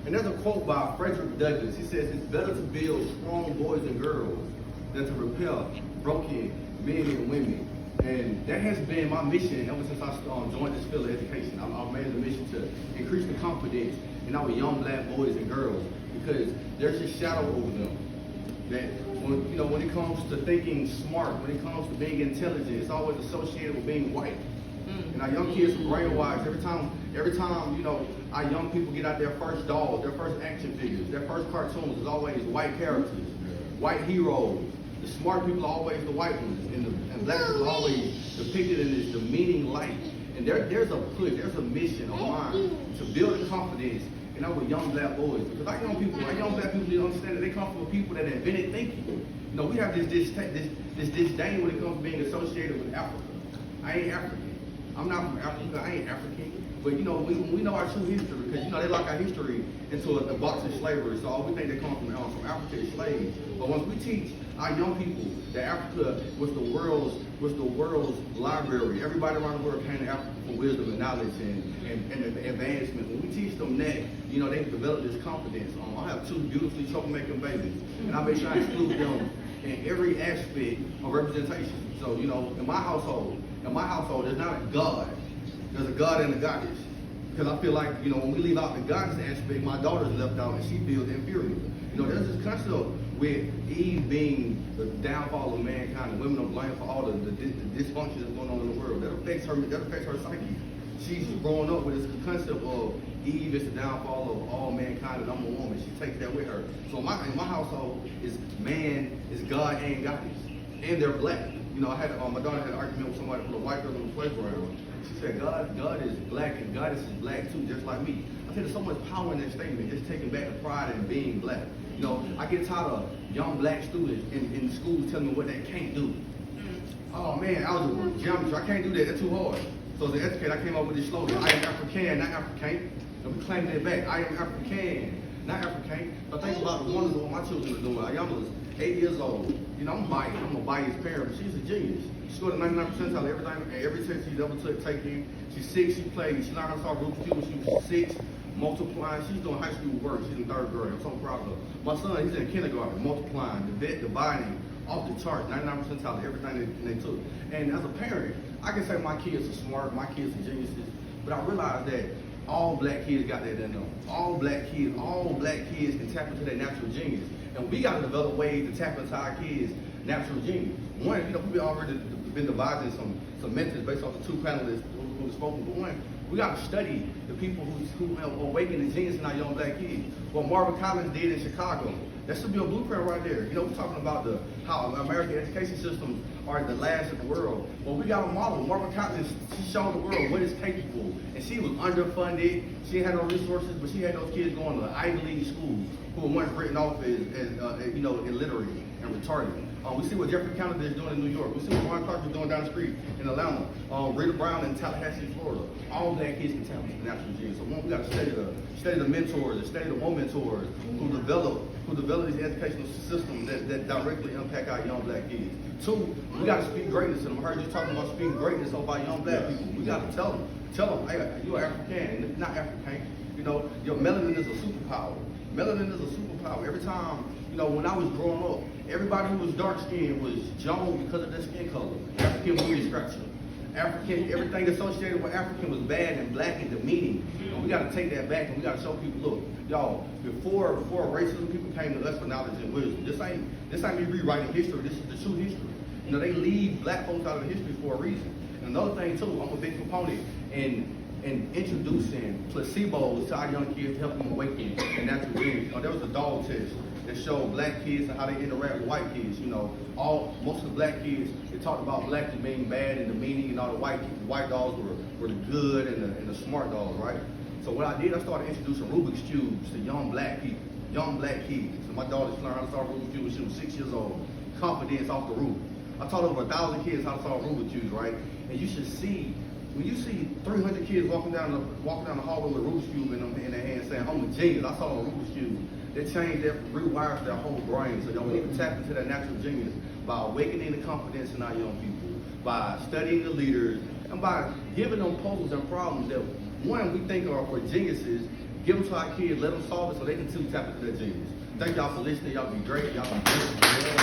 And there's a quote by Frederick Douglass. He says, it's better to build strong boys and girls than to repel broken men and women. And that has been my mission ever since I joined this field of education. I've made it a mission to increase the confidence in our young black boys and girls, because there's a shadow over them. That when it comes to thinking smart, when it comes to being intelligent, it's always associated with being white. And our young kids are brainwashed. Every time, our young people get out their first dolls, their first action figures, their first cartoons, it's always white characters, white heroes. The smart people are always the white ones, and black people are always depicted in this demeaning light. And there's a push, there's a mission of mine to build a confidence in our young black boys. Because our young black people, you understand that they come from people that invented thinking. We have this disdain when it comes to being associated with Africa. I ain't African. I'm not from Africa. I ain't African. But we know our true history, because they lock our history into a box of slavery. So all we think they come from Africa is slaves. But once we teach our young people that Africa was the world's library, everybody around the world came to Africa for wisdom and knowledge and advancement. When we teach them that, they develop this confidence. I have two beautifully troublemaking babies, and I make sure I include them in every aspect of representation. So in my household, there's not a God. There's a God and a goddess. Because I feel like, when we leave out the goddess aspect, my daughter's left out and she feels inferior. There's this concept with Eve being the downfall of mankind, and women are blamed for all the dysfunction that's going on in the world. That affects her psyche. She's growing up with this concept of Eve is the downfall of all mankind, and I'm a woman. She takes that with her. So in my household, is man, is God and goddess. And they're black. My daughter had an argument with somebody from a white girl on the playground. She said, God is black and goddess is black too, just like me. I said, there's so much power in that statement, just taking back the pride in being black. I get tired of young black students in schools telling me what they can't do. Oh man, algebra, geometry, I can't do that, that's too hard. So as an educator, I came up with this slogan, I am African, not African. And we claimed it back, I am African, not African. I think about the wonders of what my children are doing. Our youngest, 8 years old. I'm a biased parent, but she's a genius. She scored a 99 percentile every test she's ever taken. She's 6, she learned how to solve Rubik's Cube when she was 6, multiplying. She's doing high school work, she's in 3rd grade. I'm so proud of her. My son, he's in kindergarten, multiplying, dividing, off the charts, 99 percentile, everything they took. And as a parent, I can say my kids are smart, my kids are geniuses, but I realize that all black kids got that in them. All black kids can tap into their natural genius. And we got to develop ways to tap into our kids' natural genius. One, we've already been devising some methods based off the two panelists who have spoken. But one, we got to study the people who awaken the genius in our young black kids. What Marvin Collins did in Chicago, that should be a blueprint right there. We're talking about how American education systems are the last in the world. Well, we got a model. Marvin Collins, she showed the world what is capable. And she was underfunded. She had no resources, but she had those kids going to Ivy League schools who were once written off as illiterate and retarded. We see what Jeffrey Kennedy is doing in New York. We see what Ron Clark is doing down the street in Atlanta. Rita Brown in Tallahassee, Florida. All black kids can tap into natural genius. So one, we got to study the mentors, and study the mentors who develop these educational systems that directly impact our young black kids. Two, we got to speak greatness to them. I heard you talking about speaking greatness over our young black people. We got to tell them, hey, you're African, and not African. Your melanin is a superpower. Melanin is a superpower. Every time, when I was growing up, everybody who was dark skinned was Joan because of their skin color. African was restructured. African, everything associated with African was bad and black and demeaning. And we got to take that back, and we got to show people, look, y'all, before racism, people came to us for knowledge and wisdom. This ain't me rewriting history. This is the true history. They leave black folks out of history for a reason. And another thing too, I'm a big component in introducing placebos to our young kids to help them awaken their natural genius. There was a dog test that showed black kids and how they interact with white kids. Most of the black kids, they talked about black as being bad and demeaning, and all the white dogs were the good and the smart dogs, right? So what I did, I started introducing Rubik's Cubes to young black people, young black kids. So my daughter learned how to solve Rubik's Cube when she was 6 years old. Confidence off the roof. I taught over 1,000 kids how to solve Rubik's Cubes, right? And you should see, when you see 300 kids walking down the hallway with Rubik's Cube in their hand saying, I'm a genius, I saw a Rubik's Cube. They change rewires their whole brain. So we need to tap into that natural genius by awakening the confidence in our young people, by studying the leaders, and by giving them puzzles and problems that, one, we think are for geniuses, Give them to our kids, let them solve it so they can too tap into their genius. Thank y'all for listening. Y'all be great. Y'all be good.